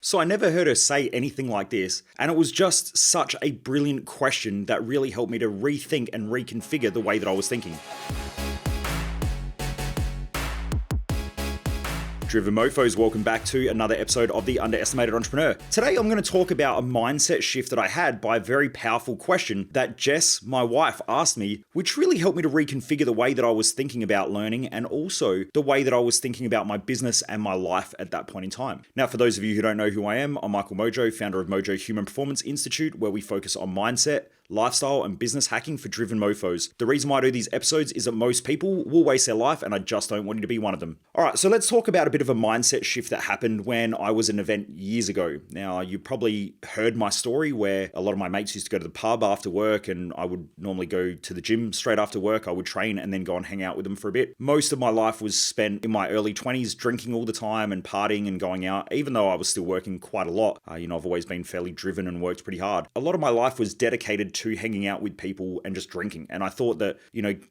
So I never heard her say anything like this, and it was just such a brilliant question that really helped me to rethink and reconfigure the way that I was thinking. Driven Mofos, welcome back to another episode of The Underestimated Entrepreneur. Today I'm going to talk about a mindset shift that I had by a very powerful question that Jess, my wife, asked me, which really helped me to reconfigure the way that I was thinking about learning and also the way that I was thinking about my business and my life at that point in time. Now, for those of you who don't know who I am, I'm Michael Mojo, founder of Mojo Human Performance Institute, where we focus on mindset, lifestyle, and business hacking for driven mofos. The reason why I do these episodes is that most people will waste their life, and I just don't want you to be one of them. All right, so let's talk about a bit of a mindset shift that happened when I was at an event years ago. Now, you probably heard my story where a lot of my mates used to go to the pub after work, and I would normally go to the gym straight after work. I would train and then go and hang out with them for a bit. Most of my life was spent in my early 20s drinking all the time and partying and going out, even though I was still working quite a lot. I've always been fairly driven and worked pretty hard. A lot of my life was dedicated to hanging out with people and just drinking. And I thought that,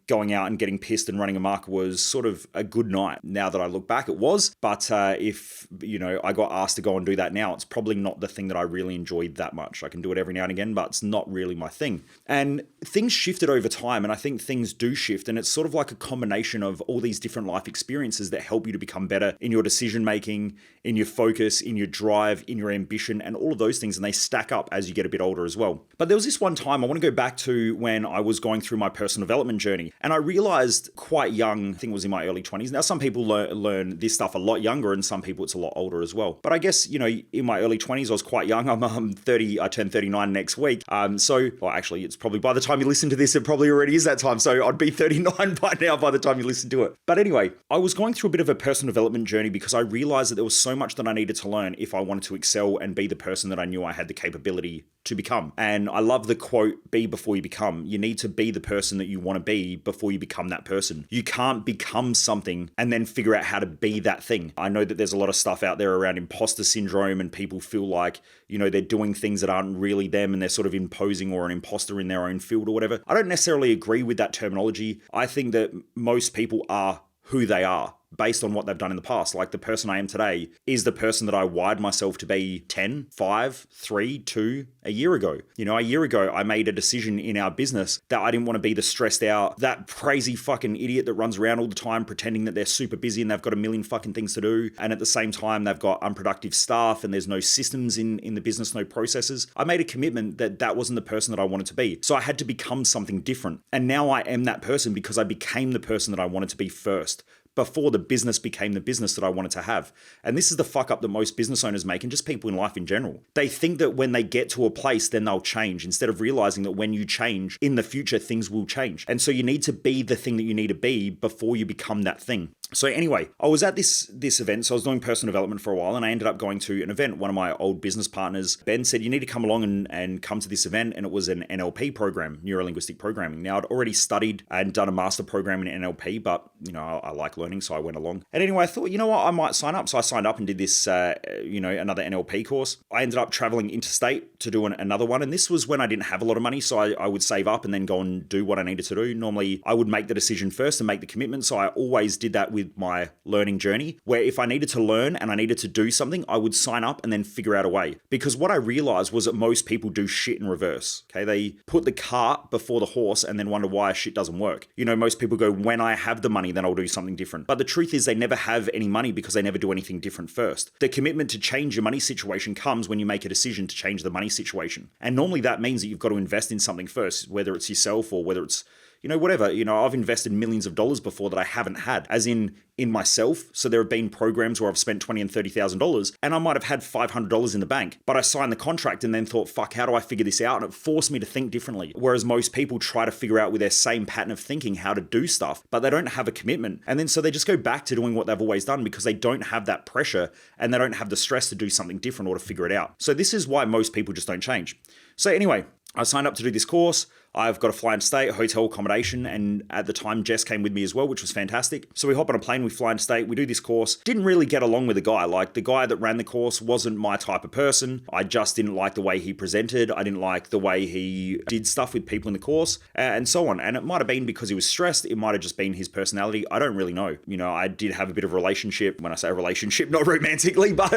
going out and getting pissed and running amok was sort of a good night. Now that I look back, it was. But if I got asked to go and do that now, it's probably not the thing that I really enjoyed that much. I can do it every now and again, but it's not really my thing. And things shifted over time, and I think things do shift. And it's sort of like a combination of all these different life experiences that help you to become better in your decision making, in your focus, in your drive, in your ambition, and all of those things. And they stack up as you get a bit older as well. But there was this one time, I want to go back to when I was going through my personal development journey. And I realized quite young, I think it was in my early 20s. Now, some people learn this stuff a lot younger, and some people it's a lot older as well. But I guess, in my early 20s, I was quite young. I'm 30, I turn 39 next week. Actually, it's probably by the time you listen to this, it probably already is that time. So I'd be 39 by now by the time you listen to it. But anyway, I was going through a bit of a personal development journey because I realized that there was so much that I needed to learn if I wanted to excel and be the person that I knew I had the capability to become. And I love the quote, be before you become. You need to be the person that you want to be before you become that person. You can't become something and then figure out how to be that thing. I know that there's a lot of stuff out there around imposter syndrome, and people feel like, they're doing things that aren't really them and they're sort of imposing or an imposter in their own field or whatever. I don't necessarily agree with that terminology. I think that most people are who they are based on what they've done in the past. Like, the person I am today is the person that I wired myself to be 10, 5, 3, 2, a year ago. A year ago, I made a decision in our business that I didn't want to be the stressed out, that crazy fucking idiot that runs around all the time pretending that they're super busy and they've got a million fucking things to do. And at the same time, they've got unproductive staff and there's no systems in the business, no processes. I made a commitment that that wasn't the person that I wanted to be. So I had to become something different. And now I am that person because I became the person that I wanted to be first, before the business became the business that I wanted to have. And this is the fuck up that most business owners make, and just people in life in general. They think that when they get to a place, then they'll change, instead of realizing that when you change in the future, things will change. And so you need to be the thing that you need to be before you become that thing. So anyway, I was at this event. So I was doing personal development for a while, and I ended up going to an event. One of my old business partners, Ben, said, you need to come along and come to this event. And it was an NLP program, neuro-linguistic programming. Now, I'd already studied and done a master program in NLP, but I like learning, so I went along. And anyway, I thought, I might sign up. So I signed up and did this, another NLP course. I ended up traveling interstate to do another one. And this was when I didn't have a lot of money. So I would save up and then go and do what I needed to do. Normally, I would make the decision first and make the commitment. So I always did that with my learning journey, where if I needed to learn and I needed to do something, I would sign up and then figure out a way. Because what I realized was that most people do shit in reverse. Okay. They put the cart before the horse and then wonder why shit doesn't work. Most people go, when I have the money, then I'll do something different. But the truth is they never have any money because they never do anything different first. The commitment to change your money situation comes when you make a decision to change the money situation. And normally that means that you've got to invest in something first, whether it's yourself or whether it's whatever. I've invested millions of dollars before that I haven't had, as in myself. So there have been programs where I've spent $20,000 and $30,000 and I might have had $500 in the bank, but I signed the contract and then thought, fuck, how do I figure this out? And it forced me to think differently. Whereas most people try to figure out with their same pattern of thinking how to do stuff, but they don't have a commitment. And then so they just go back to doing what they've always done because they don't have that pressure and they don't have the stress to do something different or to figure it out. So this is why most people just don't change. So anyway, I signed up to do this course. I've got to fly interstate, hotel accommodation, and at the time Jess came with me as well, which was fantastic. So we hop on a plane, we fly interstate, we do this course. Didn't really get along with the guy. Like, the guy that ran the course wasn't my type of person. I just didn't like the way he presented. I didn't like the way he did stuff with people in the course, and so on. And it might have been because he was stressed. It might have just been his personality. I don't really know. I did have a bit of a relationship. When I say a relationship, not romantically, but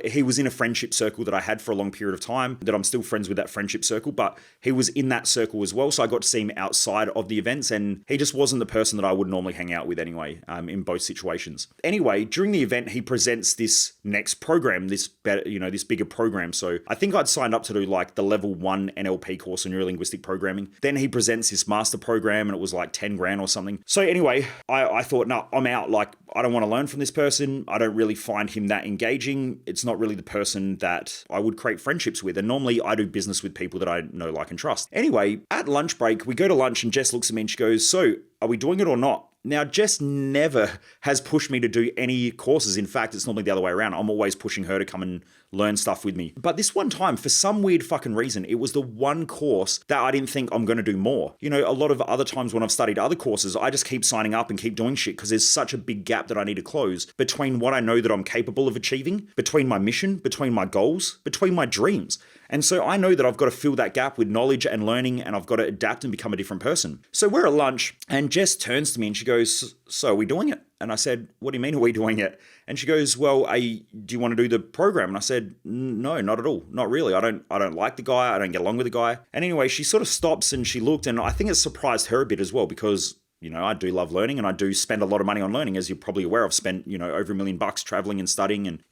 he was in a friendship circle that I had for a long period of time, that I'm still friends with that friendship circle, but he was in that circle as well. So I got to see him outside of the events, and he just wasn't the person that I would normally hang out with anyway, in both situations. Anyway, during the event, he presents this next program, this bigger program. So I think I'd signed up to do like the level 1 NLP course in neurolinguistic programming. Then he presents this master program, and it was like 10 grand or something. So anyway, I thought, no, I'm out. Like, I don't want to learn from this person. I don't really find him that engaging. It's not really the person that I would create friendships with. And normally I do business with people that I know, like, and trust. Anyway, at lunch break, we go to lunch and Jess looks at me and she goes, so are we doing it or not? Now, Jess never has pushed me to do any courses. In fact, it's normally the other way around. I'm always pushing her to come and learn stuff with me. But this one time, for some weird fucking reason, it was the one course that I didn't think I'm going to do more. A lot of other times when I've studied other courses, I just keep signing up and keep doing shit because there's such a big gap that I need to close between what I know that I'm capable of achieving, between my mission, between my goals, between my dreams. And so I know that I've got to fill that gap with knowledge and learning, and I've got to adapt and become a different person. So we're at lunch and Jess turns to me and she goes, so are we doing it? And I said, what do you mean are we doing it? And she goes, well, do you want to do the program? And I said, no, not at all. Not really. I don't like the guy. I don't get along with the guy. And anyway, she sort of stops and she looked, and I think it surprised her a bit as well because I do love learning, and I do spend a lot of money on learning. As you're probably aware, I've spent, over $1 million traveling and studying. And,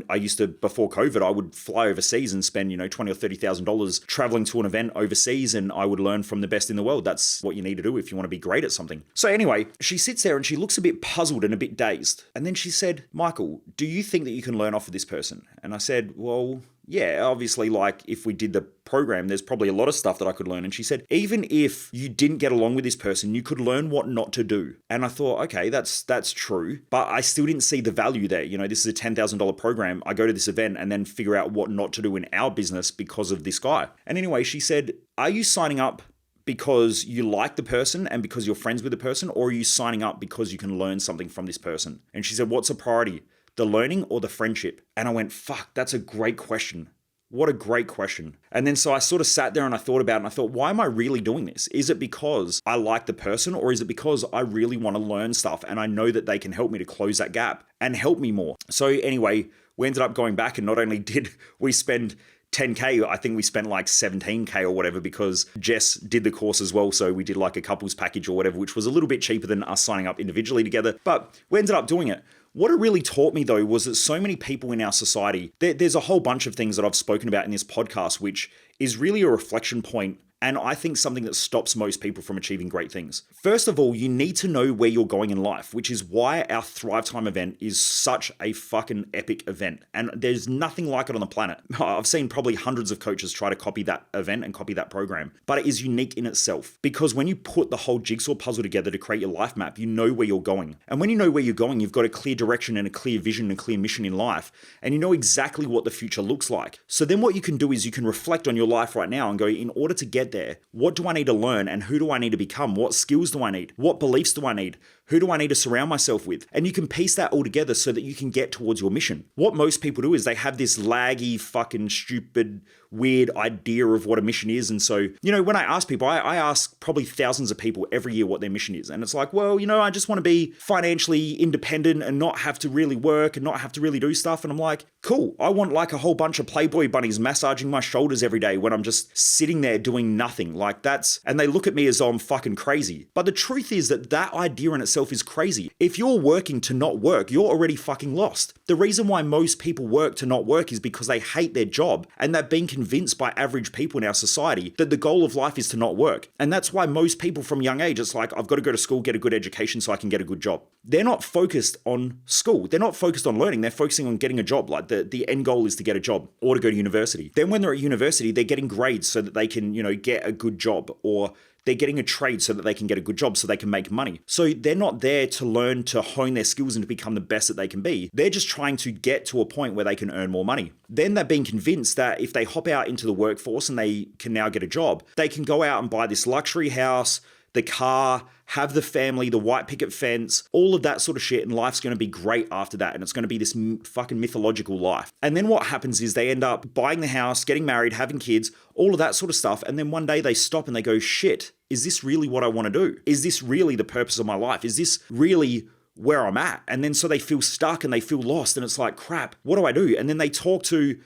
I used to, before COVID, I would fly overseas and spend, $20,000 or $30,000 traveling to an event overseas, and I would learn from the best in the world. That's what you need to do if you want to be great at something. So anyway, she sits there and she looks a bit puzzled and a bit dazed. And then she said, Michael, do you think that you can learn off of this person? And I said, well, yeah, obviously, like, if we did the program, there's probably a lot of stuff that I could learn. And she said, even if you didn't get along with this person, you could learn what not to do. And I thought, okay, that's true, but I still didn't see the value there. This is a $10,000 program. I go to this event and then figure out what not to do in our business because of this guy. And anyway, she said, are you signing up because you like the person and because you're friends with the person, or are you signing up because you can learn something from this person? And she said, what's a priority? The learning or the friendship? And I went, fuck, that's a great question. What a great question. And then so I sort of sat there and I thought about it, and I thought, why am I really doing this? Is it because I like the person, or is it because I really want to learn stuff and I know that they can help me to close that gap and help me more? So anyway, we ended up going back, and not only did we spend 10K, I think we spent like 17K or whatever, because Jess did the course as well. So we did like a couples package or whatever, which was a little bit cheaper than us signing up individually together, but we ended up doing it. What it really taught me, though, was that so many people in our society, there's a whole bunch of things that I've spoken about in this podcast, which is really a reflection point, and I think something that stops most people from achieving great things. First of all, you need to know where you're going in life, which is why our Thrive Time event is such a fucking epic event. And there's nothing like it on the planet. I've seen probably hundreds of coaches try to copy that event and copy that program, but it is unique in itself, because when you put the whole jigsaw puzzle together to create your life map, you know where you're going. And when you know where you're going, you've got a clear direction and a clear vision and a clear mission in life, and you know exactly what the future looks like. So then what you can do is you can reflect on your life right now and go, in order to get there, what do I need to learn and who do I need to become? What skills do I need? What beliefs do I need? Who do I need to surround myself with? And you can piece that all together so that you can get towards your mission. What most people do is they have this laggy, fucking stupid, weird idea of what a mission is. And so, when I ask people, I ask probably thousands of people every year what their mission is. And it's like, well, I just want to be financially independent and not have to really work and not have to really do stuff. And I'm like, cool. I want like a whole bunch of Playboy bunnies massaging my shoulders every day when I'm just sitting there doing nothing. Like and they look at me as though I'm fucking crazy. But the truth is that idea in itself is crazy. If you're working to not work, you're already fucking lost. The reason why most people work to not work is because they hate their job, and they've been convinced by average people in our society that the goal of life is to not work. And that's why most people from young age, it's like, I've got to go to school, get a good education so I can get a good job. They're not focused on school. They're not focused on learning. They're focusing on getting a job. Like the end goal is to get a job or to go to university. Then when they're at university, they're getting grades so that they can, get a good job, or They're getting a trade so that they can get a good job, so they can make money. So they're not there to learn to hone their skills and to become the best that they can be. They're just trying to get to a point where they can earn more money. Then they're being convinced that if they hop out into the workforce and they can now get a job, they can go out and buy this luxury house, the car, have the family, the white picket fence, all of that sort of shit, and life's going to be great after that, and it's going to be this fucking mythological life. And then what happens is they end up buying the house, getting married, having kids, all of that sort of stuff, and then one day they stop and they go, shit, is this really what I want to do? Is this really the purpose of my life? Is this really where I'm at? And then so they feel stuck and they feel lost, and it's like, crap, what do I do? And then they talk to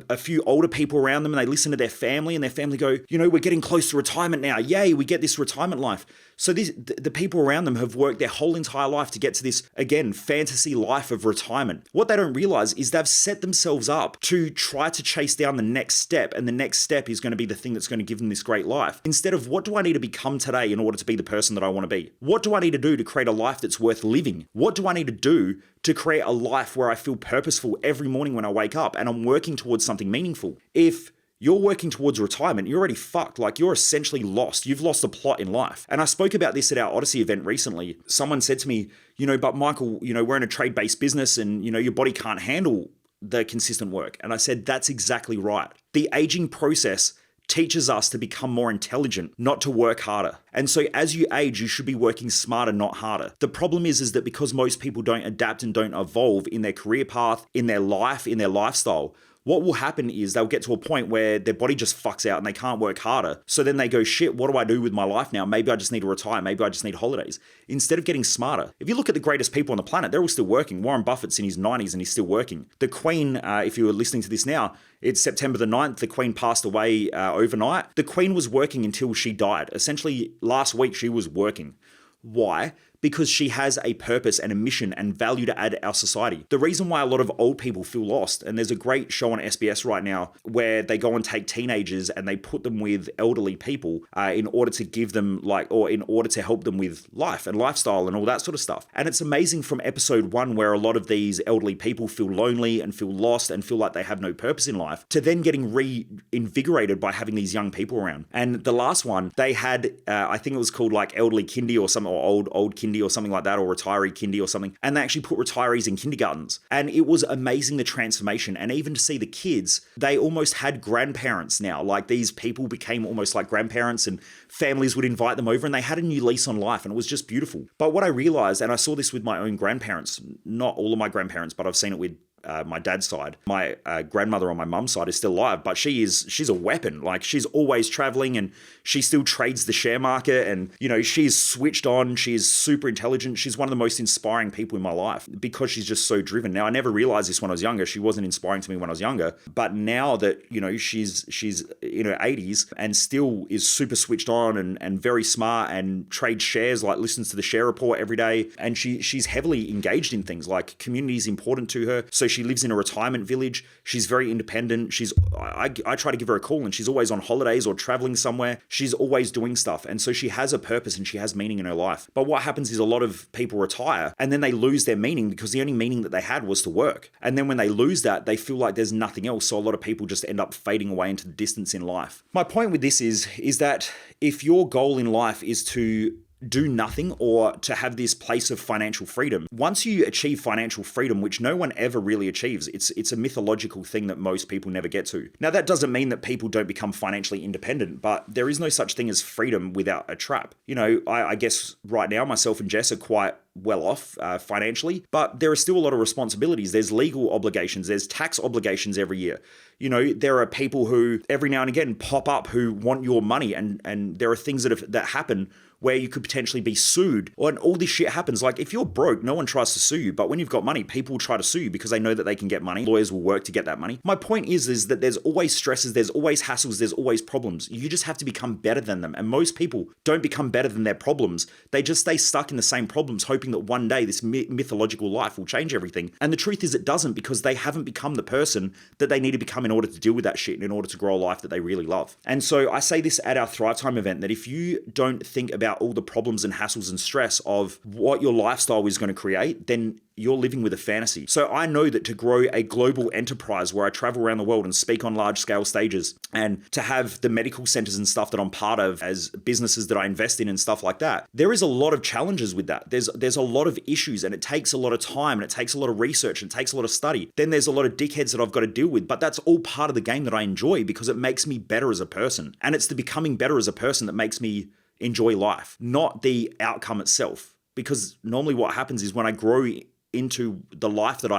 a few older people around them, and they listen to their family, and their family go, we're getting close to retirement now. Yay, we get this retirement life. So the people around them have worked their whole entire life to get to this, again, fantasy life of retirement. What they don't realize is they've set themselves up to try to chase down the next step, and the next step is going to be the thing that's going to give them this great life. Instead of, what do I need to become today in order to be the person that I want to be? What do I need to do to create a life that's worth living? What do I need to do to create a life where I feel purposeful every morning when I wake up and I'm working towards something meaningful? If you're working towards retirement, you're already fucked. Like, you're essentially lost. You've lost the plot in life. And I spoke about this at our Odyssey event recently. Someone said to me, but Michael, we're in a trade-based business and, your body can't handle the consistent work. And I said, that's exactly right. The aging process teaches us to become more intelligent, not to work harder. And so as you age, you should be working smarter, not harder. The problem is that because most people don't adapt and don't evolve in their career path, in their life, in their lifestyle, what will happen is they'll get to a point where their body just fucks out and they can't work harder. So then they go, shit, what do I do with my life now? Maybe I just need to retire. Maybe I just need holidays. Instead of getting smarter. If you look at the greatest people on the planet, they're all still working. Warren Buffett's in his 90s and he's still working. The Queen, if you were listening to this now, it's September the 9th. The Queen passed away overnight. The Queen was working until she died. Essentially, last week she was working. Why? Because she has a purpose and a mission and value to add to our society. The reason why a lot of old people feel lost, and there's a great show on SBS right now where they go and take teenagers and they put them with elderly people in order to give them in order to help them with life and lifestyle and all that sort of stuff. And it's amazing from episode 1 where a lot of these elderly people feel lonely and feel lost and feel like they have no purpose in life, to then getting reinvigorated by having these young people around. And the last one, they had, I think it was called like elderly kindy or something, or old kindy or something like that, or retiree kindy or something. And they actually put retirees in kindergartens. And it was amazing, the transformation. And even to see the kids, they almost had grandparents now. Like, these people became almost like grandparents, and families would invite them over and they had a new lease on life, and it was just beautiful. But what I realized, and I saw this with my own grandparents, not all of my grandparents, but I've seen it with my dad's side. My grandmother on my mum's side is still alive, but she's a weapon. Like, she's always traveling and she still trades the share market, and she's switched on. She's super intelligent. She's one of the most inspiring people in my life because she's just so driven. Now, I never realized this when I was younger. She wasn't inspiring to me when I was younger, but now that she's in her 80s and still is super switched on and very smart and trades shares, like listens to the share report every day, and she's heavily engaged in things like community is important to her. So she lives in a retirement village. She's very independent. I try to give her a call and she's always on holidays or traveling somewhere. She's always doing stuff. And so she has a purpose and she has meaning in her life. But what happens is a lot of people retire and then they lose their meaning because the only meaning that they had was to work. And then when they lose that, they feel like there's nothing else. So a lot of people just end up fading away into the distance in life. My point with this is that if your goal in life is to do nothing or to have this place of financial freedom, once you achieve financial freedom, which no one ever really achieves, it's a mythological thing that most people never get to. Now, that doesn't mean that people don't become financially independent, but there is no such thing as freedom without a trap. I guess right now myself and Jess are quite well off financially, but there are still a lot of responsibilities. There's legal obligations, there's tax obligations every year. There are people who every now and again pop up who want your money, and there are things that happen where you could potentially be sued, and all this shit happens. Like, if you're broke, no one tries to sue you, but when you've got money, people will try to sue you because they know that they can get money. Lawyers will work to get that money. My point is that there's always stresses, there's always hassles, there's always problems. You just have to become better than them. And most people don't become better than their problems. They just stay stuck in the same problems, hoping that one day this mythological life will change everything. And the truth is it doesn't, because they haven't become the person that they need to become in order to deal with that shit and in order to grow a life that they really love. And so I say this at our Thrive Time event, that if you don't think about all the problems and hassles and stress of what your lifestyle is going to create, then you're living with a fantasy. So I know that to grow a global enterprise where I travel around the world and speak on large scale stages, and to have the medical centers and stuff that I'm part of as businesses that I invest in and stuff like that, there is a lot of challenges with that. There's a lot of issues, and it takes a lot of time, and it takes a lot of research, and it takes a lot of study. Then there's a lot of dickheads that I've got to deal with, but that's all part of the game that I enjoy because it makes me better as a person. And it's the becoming better as a person that makes me enjoy life, not the outcome itself. Because normally what happens is when I grow into the life that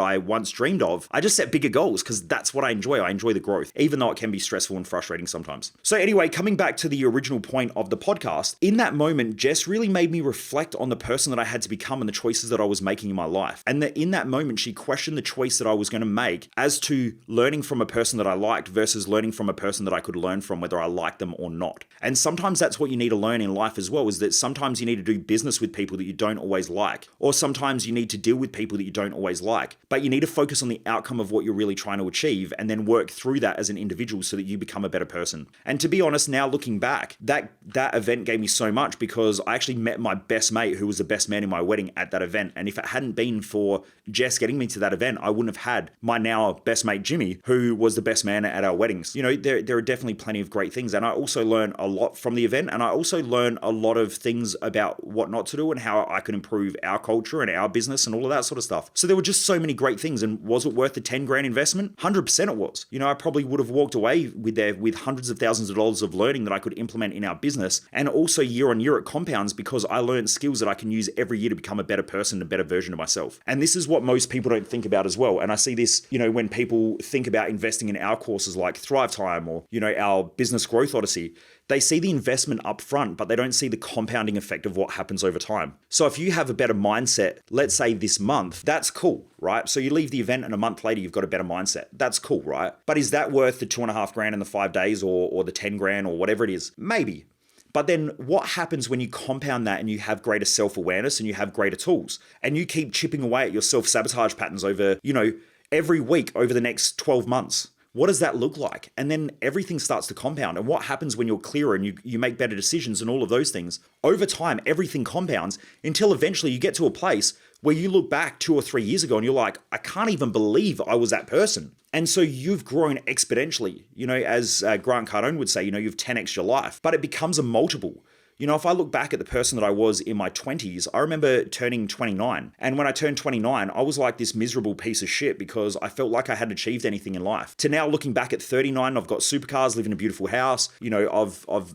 I once dreamed of, I just set bigger goals because that's what I enjoy. I enjoy the growth, even though it can be stressful and frustrating sometimes. So anyway, coming back to the original point of the podcast, in that moment, Jess really made me reflect on the person that I had to become and the choices that I was making in my life. And that in that moment, she questioned the choice that I was going to make as to learning from a person that I liked versus learning from a person that I could learn from, whether I liked them or not. And sometimes that's what you need to learn in life as well, is that sometimes you need to do business with people that you don't always like, or sometimes you need to deal with people that you don't always like, but you need to focus on the outcome of what you're really trying to achieve and then work through that as an individual so that you become a better person. And to be honest, now looking back, that event gave me so much because I actually met my best mate who was the best man in my wedding at that event. And if it hadn't been for Jess getting me to that event, I wouldn't have had my now best mate Jimmy, who was the best man at our weddings. You know, there are definitely plenty of great things. And I also learned a lot from the event, and I also learned a lot of things about what not to do and how I could improve our culture and our business and all of that sort of stuff. So there were just so many great things. And was it worth the 10 grand investment? 100% it was. You know, I probably would have walked away with hundreds of thousands of dollars of learning that I could implement in our business. And also year on year it compounds because I learned skills that I can use every year to become a better person, a better version of myself. And this is what most people don't think about as well. And I see this, you know, when people think about investing in our courses like Thrive Time or, you know, our Business Growth Odyssey, they see the investment up front, but they don't see the compounding effect of what happens over time. So if you have a better mindset, let's say this month, that's cool, right? So you leave the event and a month later, you've got a better mindset. That's cool, right? But is that worth the 2.5 grand in the 5 days or the 10 grand or whatever it is? Maybe. But then what happens when you compound that and you have greater self-awareness and you have greater tools and you keep chipping away at your self-sabotage patterns over, you know, every week over the next 12 months? What does that look like? And then everything starts to compound. And what happens when you're clearer and you make better decisions and all of those things? Over time, everything compounds until eventually you get to a place where you look back 2 or 3 years ago and you're like, I can't even believe I was that person. And so you've grown exponentially. You know, as Grant Cardone would say, you know, you've 10x your life, but it becomes a multiple. You know, if I look back at the person that I was in my 20s, I remember turning 29. And when I turned 29, I was like this miserable piece of shit because I felt like I hadn't achieved anything in life. To now looking back at 39, I've got supercars, live in a beautiful house. You know, I've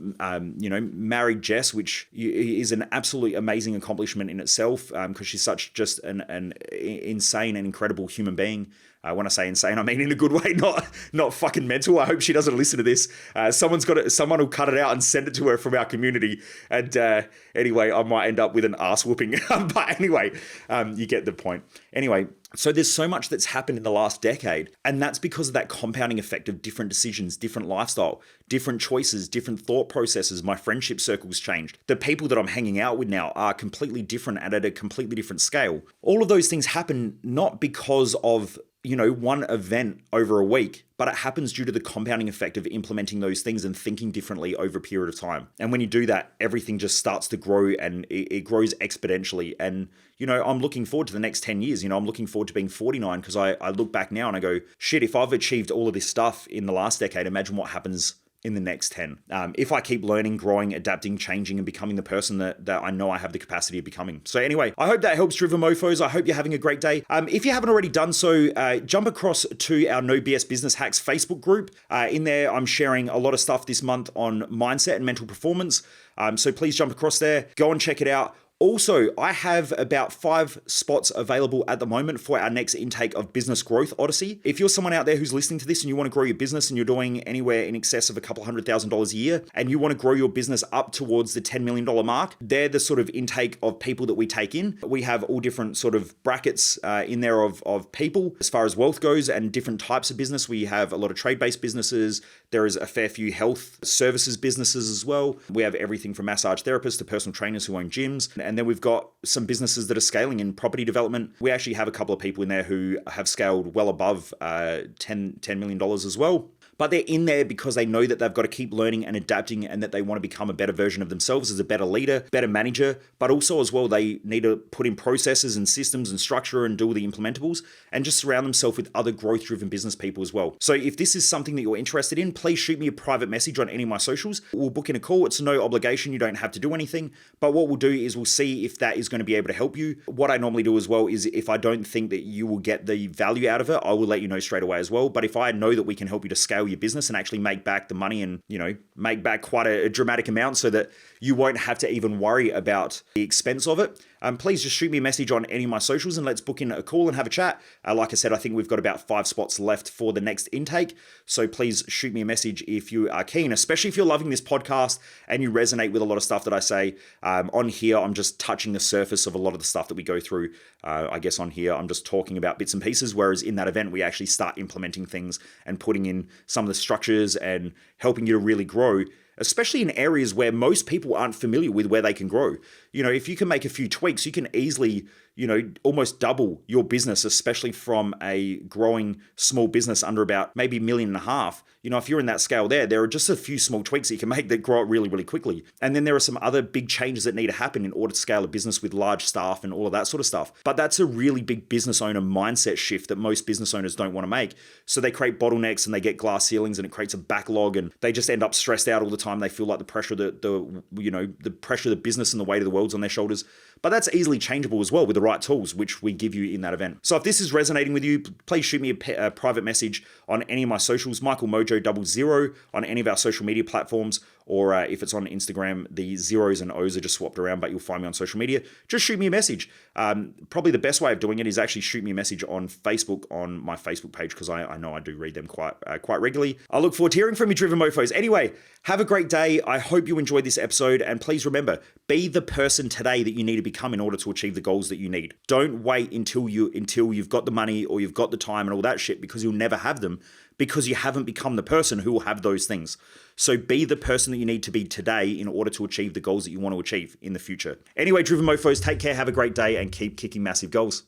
married Jess, which is an absolutely amazing accomplishment in itself because she's such just an insane and incredible human being. When I say insane, I mean in a good way, not fucking mental. I hope she doesn't listen to this. Someone will cut it out and send it to her from our community. And anyway, I might end up with an ass whooping. But anyway, you get the point. Anyway, so there's so much that's happened in the last decade, and that's because of that compounding effect of different decisions, different lifestyle, different choices, different thought processes. My friendship circle's changed. The people that I'm hanging out with now are completely different and at a completely different scale. All of those things happen not because of, you know, one event over a week, but it happens due to the compounding effect of implementing those things and thinking differently over a period of time. And when you do that, everything just starts to grow and it grows exponentially. And, you know, I'm looking forward to the next 10 years. You know, I'm looking forward to being 49 because I look back now and I go, shit, if I've achieved all of this stuff in the last decade, imagine what happens in the next 10. If I keep learning, growing, adapting, changing, and becoming the person that I know I have the capacity of becoming. So anyway, I hope that helps, Driven Mofos. I hope you're having a great day. If you haven't already done so, jump across to our No BS Business Hacks Facebook group. In there, I'm sharing a lot of stuff this month on mindset and mental performance. So please jump across there, go and check it out. Also, I have about 5 spots available at the moment for our next intake of Business Growth Odyssey. If you're someone out there who's listening to this and you want to grow your business and you're doing anywhere in excess of a couple $100,000 a year and you want to grow your business up towards the $10 million mark, they're the sort of intake of people that we take in. We have all different sort of brackets in there of people as far as wealth goes and different types of business. We have a lot of trade-based businesses. There is a fair few health services businesses as well. We have everything from massage therapists to personal trainers who own gyms. And then we've got some businesses that are scaling in property development. We actually have a couple of people in there who have scaled well above $10 million as well. but they're in there because they know that they've got to keep learning and adapting and that they want to become a better version of themselves as a better leader, better manager, but also as well, they need to put in processes and systems and structure and do all the implementables and just surround themselves with other growth-driven business people as well. So if this is something that you're interested in, please shoot me a private message on any of my socials. We'll book in a call. It's no obligation. You don't have to do anything. But what we'll do is we'll see if that is going to be able to help you. What I normally do as well is if I don't think that you will get the value out of it, I will let you know straight away as well. But if I know that we can help you to scale your business and actually make back the money and, make back quite a dramatic amount so that you won't have to even worry about the expense of it, please just shoot me a message on any of my socials and let's book in a call and have a chat. Like I said, I think we've got about 5 spots left for the next intake. So please shoot me a message if you are keen, especially if you're loving this podcast and you resonate with a lot of stuff that I say. On here, I'm just touching the surface of a lot of the stuff that we go through. I guess on here, I'm just talking about bits and pieces, whereas in that event, we actually start implementing things and putting in some of the structures and helping you to really grow, especially in areas where most people aren't familiar with where they can grow. If you can make a few tweaks, you can easily, almost double your business, especially from a growing small business under about maybe $1.5 million. If you're in that scale there are just a few small tweaks that you can make that grow it really, really quickly. And then there are some other big changes that need to happen in order to scale a business with large staff and all of that sort of stuff. But that's a really big business owner mindset shift that most business owners don't want to make. So they create bottlenecks and they get glass ceilings and it creates a backlog and they just end up stressed out all the time. They feel like the pressure, the pressure of the business and the weight of the world's on their shoulders. But that's easily changeable as well with the right tools, which we give you in that event. So if this is resonating with you, please shoot me a private message on any of my socials, Michael Mojo 00 on any of our social media platforms, or if it's on Instagram, the zeros and O's are just swapped around, but you'll find me on social media. Just shoot me a message. Probably the best way of doing it is actually shoot me a message on Facebook, on my Facebook page, because I know I do read them quite regularly. I look forward to hearing from you, Driven Mofos. Anyway, have a great day. I hope you enjoyed this episode, and please remember, be the person today that you need to become in order to achieve the goals that you need. Don't wait until you've got the money or you've got the time and all that shit, because you'll never have them, because you haven't become the person who will have those things. So be the person that you need to be today in order to achieve the goals that you want to achieve in the future. Anyway, Driven Mofos, take care, have a great day, and keep kicking massive goals.